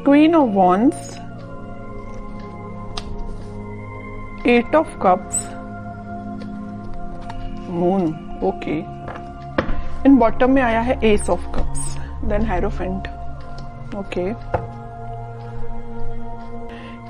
Queen of wands, 8 of cups, moon, okay. In bottom में आया है ace of cups, then hierophant, okay.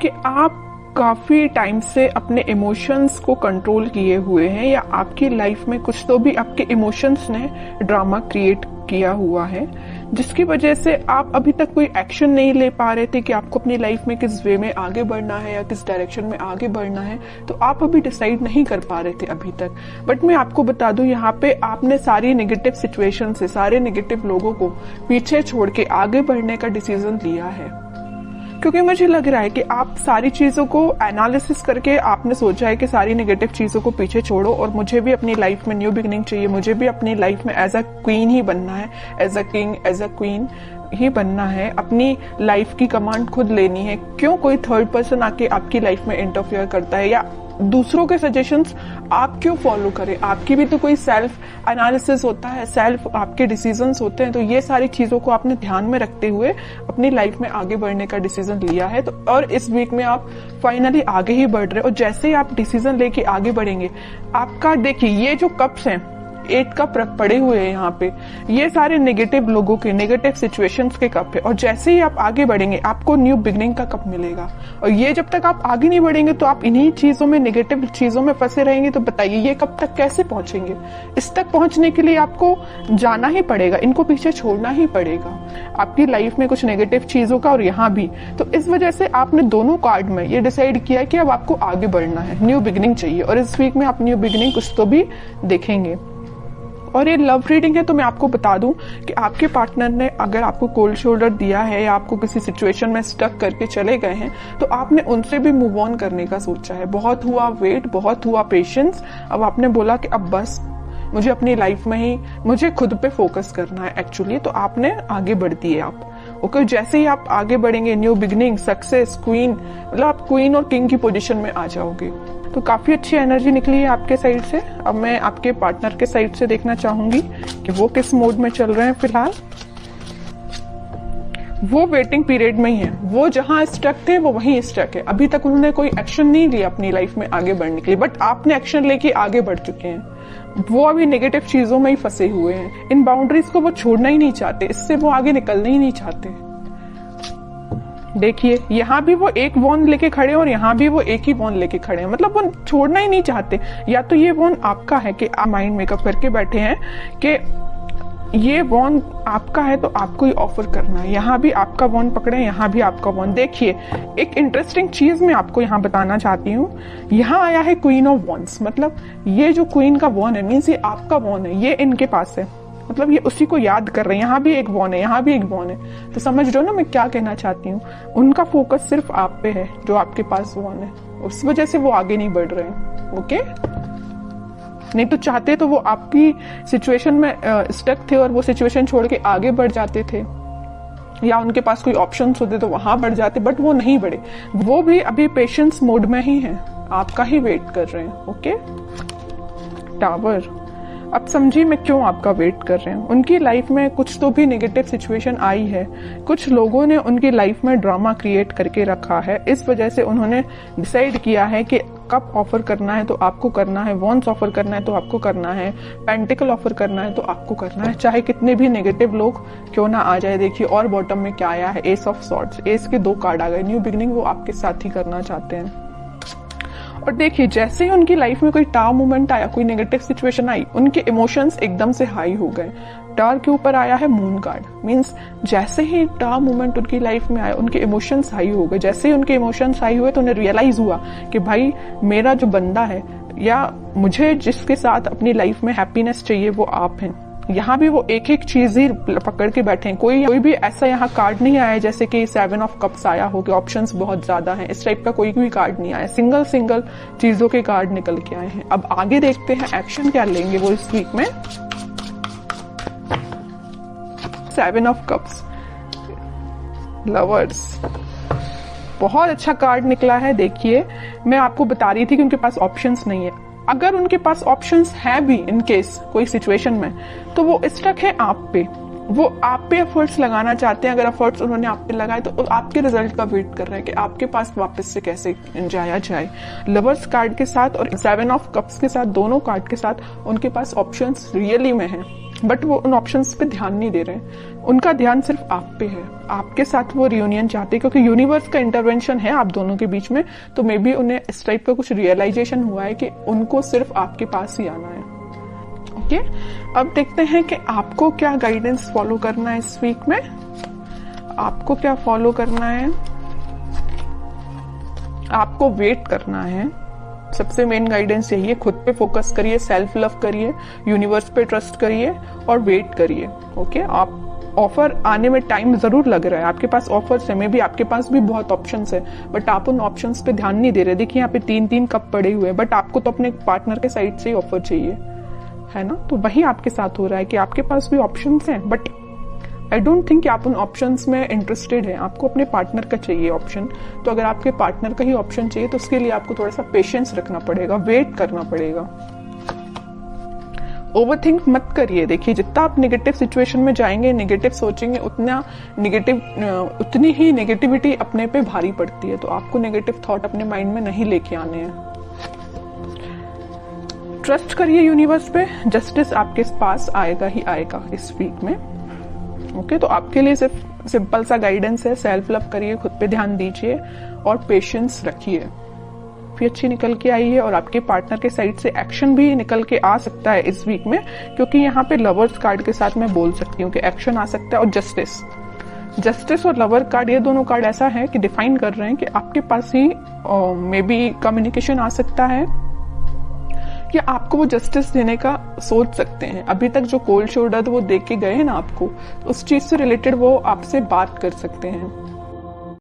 कि आप काफी टाइम से अपने इमोशंस को कंट्रोल किए हुए हैं, या आपकी लाइफ में कुछ तो भी आपके इमोशंस ने ड्रामा क्रिएट किया हुआ है, जिसकी वजह से आप अभी तक कोई एक्शन नहीं ले पा रहे थे कि आपको अपनी लाइफ में किस वे में आगे बढ़ना है या किस डायरेक्शन में आगे बढ़ना है। तो आप अभी डिसाइड नहीं कर पा रहे थे अभी तक। बट मैं आपको बता दूं, यहाँ पे आपने सारी नेगेटिव सिचुएशन से, सारे नेगेटिव लोगों को पीछे छोड़ के आगे बढ़ने का डिसीजन लिया है। क्योंकि मुझे लग रहा है कि आप सारी चीजों को एनालिसिस करके आपने सोचा है कि सारी नेगेटिव चीजों को पीछे छोड़ो और मुझे भी अपनी लाइफ में न्यू बिगिनिंग चाहिए, मुझे भी अपनी लाइफ में एज अ क्वीन ही बनना है, as a king, as a queen ही बनना है, अपनी लाइफ की कमांड खुद लेनी है। क्यों कोई थर्ड पर्सन आके आपकी लाइफ में इंटरफेयर करता है, या दूसरों के सजेशंस आप क्यों फॉलो करें? आपकी भी तो कोई सेल्फ एनालिसिस होता है, सेल्फ आपके डिसीजंस होते हैं। तो ये सारी चीजों को आपने ध्यान में रखते हुए अपनी लाइफ में आगे बढ़ने का डिसीजन लिया है। तो और इस वीक में आप फाइनली आगे ही बढ़ रहे हो। और जैसे ही आप डिसीजन लेके आगे बढ़ेंगे, आपका देखिए ये जो कप्स हैं, 8 कप पड़े हुए हैं यहाँ पे, ये सारे नेगेटिव लोगों के, नेगेटिव सिचुएशंस के कप है। और जैसे ही आप आगे बढ़ेंगे, आपको न्यू बिगनिंग का कप मिलेगा। और ये जब तक आप आगे नहीं बढ़ेंगे तो आप इन्हीं चीजों में, नेगेटिव चीजों में फंसे रहेंगे। तो बताइए ये कब तक कैसे पहुंचेंगे? इस तक पहुंचने के लिए आपको जाना ही पड़ेगा, इनको पीछे छोड़ना ही पड़ेगा, आपकी लाइफ में कुछ नेगेटिव चीजों का और यहाँ भी। तो इस वजह से आपने दोनों कार्ड में ये डिसाइड किया कि अब आपको आगे बढ़ना है, न्यू बिगनिंग चाहिए। और इस वीक में आप न्यू बिगनिंग कुछ तो भी देखेंगे। और ये लव रीडिंग है, तो मैं आपको बता दूं कि आपके पार्टनर ने अगर आपको कोल्ड शोल्डर दिया है या आपको किसी सिचुएशन में स्टक करके चले गए हैं, तो आपने उनसे भी मूव ऑन करने का सोचा है। बहुत हुआ वेट, बहुत हुआ पेशेंस। अब आपने बोला कि अब बस मुझे अपनी लाइफ में ही, मुझे खुद पे फोकस करना है एक्चुअली। तो आपने आगे बढ़ दिए आप, ओके। जैसे ही आप आगे बढ़ेंगे, न्यू बिगनिंग, सक्सेस, क्वीन, मतलब आप क्वीन और किंग की पोजीशन में आ जाओगे। तो काफी अच्छी एनर्जी निकली है आपके साइड से। अब मैं आपके पार्टनर के साइड से देखना चाहूंगी कि वो किस मोड में चल रहे हैं फिलहाल। वो वेटिंग पीरियड में ही है, वो जहां स्टक थे वो वहीं स्टक है। अभी तक उन्होंने कोई एक्शन नहीं लिया अपनी लाइफ में आगे बढ़ने के लिए, बट आपने एक्शन लेके आगे बढ़ चुके हैं। वो अभी नेगेटिव चीजों में ही फंसे हुए हैं, इन बाउंड्रीज को वो छोड़ना ही नहीं चाहते, इससे वो आगे निकलना ही नहीं चाहते। देखिए यहाँ भी वो एक वॉन्ड लेके खड़े और यहाँ भी वो एक ही वॉन्ड लेके खड़े हैं, मतलब वो छोड़ना ही नहीं चाहते। या तो ये वॉन्ड आपका है कि आप माइंड मेकअप करके बैठे हैं कि ये वॉन्ड आपका है तो आपको ही ऑफर करना है। यहाँ भी आपका वॉन्ड पकड़े, यहाँ भी आपका वॉन्ड। देखिए एक इंटरेस्टिंग चीज मैं आपको यहाँ बताना चाहती हूँ। यहाँ आया है क्वीन ऑफ वॉन्ड्स, मतलब ये जो क्वीन का वॉन्ड है मीन्स ये आपका वॉन्ड है, ये इनके पास है, मतलब ये उसी को याद कर रहे हैं। यहाँ भी एक वॉन है, यहाँ भी एक वॉन है। तो समझ रहे हो ना मैं क्या कहना चाहती हूँ? उनका फोकस सिर्फ आप पे है, जो आपके पास वॉन है, उस वजह से वो आगे नहीं बढ़ रहे हैं, ओके। नहीं तो चाहते तो वो आपकी सिचुएशन में स्टक थे और वो सिचुएशन छोड़ के आगे बढ़ जाते थे, या उनके पास कोई ऑप्शंस होते तो वहां बढ़ जाते, बट वो नहीं बढ़े। वो भी अभी पेशेंस मोड में ही है, आपका ही वेट कर रहे हैं, ओके। टावर, अब समझिए मैं क्यों आपका वेट कर रहे हैं। उनकी लाइफ में कुछ तो भी नेगेटिव सिचुएशन आई है, कुछ लोगों ने उनकी लाइफ में ड्रामा क्रिएट करके रखा है। इस वजह से उन्होंने डिसाइड किया है कि कप ऑफर करना है तो आपको करना है, वॉन्स ऑफर करना है तो आपको करना है, पेंटिकल ऑफर करना है तो आपको करना है, चाहे कितने भी नेगेटिव लोग क्यों ना आ जाए। देखिए और बॉटम में क्या आया है, एस ऑफ सॉर्ड्स, एस के 2 कार्ड आ गए। न्यू बिगनिंग वो आपके साथ ही करना चाहते हैं। और देखिए जैसे ही उनकी लाइफ में कोई टावर मूवमेंट आया, कोई नेगेटिव सिचुएशन आई, उनके इमोशंस एकदम से हाई हो गए। टावर के ऊपर आया है मून कार्ड, मींस जैसे ही टावर मूवमेंट उनकी लाइफ में आया, उनके इमोशंस हाई हो गए। जैसे ही उनके इमोशंस हाई हुए तो उन्हें रियलाइज हुआ कि भाई मेरा जो बंदा है, या मुझे जिसके साथ अपनी लाइफ में हैप्पीनेस चाहिए वो आप हैं। यहाँ भी वो एक एक चीज ही पकड़ के बैठे हैं। कोई भी ऐसा यहाँ कार्ड नहीं आया जैसे कि 7 ऑफ कप्स आया हो कि ऑप्शंस बहुत ज्यादा हैं, इस टाइप का कोई भी कार्ड नहीं आया। सिंगल चीजों के कार्ड निकल के आए हैं। अब आगे देखते हैं एक्शन क्या लेंगे वो इस वीक में। 7 ऑफ कप्स, लवर्स, बहुत अच्छा कार्ड निकला है। देखिए मैं आपको बता रही थी कि उनके पास ऑप्शंस नहीं है। अगर उनके पास ऑप्शंस है भी इन केस कोई सिचुएशन में, तो वो स्टक है आप पे। वो आप पे एफर्ट्स लगाना चाहते हैं। अगर एफर्ट्स उन्होंने आप पे लगाए तो आपके रिजल्ट का वेट कर रहे हैं कि आपके पास वापस से कैसे जाया जाए। लवर्स कार्ड के साथ और 7 ऑफ कप्स के साथ, दोनों कार्ड के साथ उनके पास ऑप्शंस रियली में हैं, बट वो उन ऑप्शंस पे ध्यान नहीं दे रहे हैं। उनका ध्यान सिर्फ आप पे है, आपके साथ वो रियूनियन चाहते हैं, क्योंकि यूनिवर्स का इंटरवेंशन है आप दोनों के बीच में। तो मे बी उन्हें इस टाइप का कुछ रियलाइजेशन हुआ है कि उनको सिर्फ आपके पास ही आना है। ओके, अब देखते हैं कि आपको क्या गाइडेंस फॉलो करना है इस वीक में। आपको क्या फॉलो करना है? आपको वेट करना है। सबसे मेन गाइडेंस यही है, खुद पे फोकस करिए, सेल्फ लव करिए, यूनिवर्स पे ट्रस्ट करिए और वेट करिए। ओके, आप ऑफर आने में टाइम जरूर लग रहा है, आपके पास ऑफर्स है, मे बी आपके पास भी बहुत ऑप्शंस है, बट आप उन ऑप्शंस पे ध्यान नहीं दे रहे। देखिए यहाँ पे 3-3 कप पड़े हुए हैं, बट आपको तो अपने पार्टनर के साइड से ही ऑफर चाहिए, है ना। तो वही आपके साथ हो रहा है कि आपके पास भी ऑप्शंस हैं, बट आई डोंट थिंक कि आप उन ऑप्शंस में इंटरेस्टेड हैं। आपको अपने पार्टनर का चाहिए ऑप्शन। तो अगर आपके पार्टनर का ही ऑप्शन चाहिए तो उसके लिए आपको थोड़ा सा पेशेंस रखना पड़ेगा, वेट करना पड़ेगा। ओवरथिंक मत करिए। देखिए जितना आप नेगेटिव सिचुएशन में जाएंगे, नेगेटिव सोचेंगे, उतनी ही नेगेटिविटी अपने पे भारी पड़ती है। तो आपको नेगेटिव थॉट अपने माइंड में नहीं लेके आने हैं। ट्रस्ट करिए यूनिवर्स पे, जस्टिस आपके पास आएगा ही आएगा इस वीक में। ओके, तो आपके लिए सिर्फ सिंपल सा गाइडेंस है, सेल्फ लव करिए, खुद पे ध्यान दीजिए और पेशेंस रखिए। फिर अच्छी निकल के आई है और आपके पार्टनर के साइड से एक्शन भी निकल के आ सकता है इस वीक में, क्योंकि यहाँ पे लवर्स कार्ड के साथ मैं बोल सकती हूँ कि एक्शन आ सकता है। और जस्टिस और लवर कार्ड, ये दोनों कार्ड ऐसा है कि डिफाइन कर रहे हैं कि आपके पास ही मे बी कम्युनिकेशन आ सकता है या आपको वो जस्टिस देने का सोच सकते हैं। अभी तक जो कोल्ड शोल्डर वो दे के गए हैं ना आपको, उस चीज से रिलेटेड वो आपसे बात कर सकते हैं।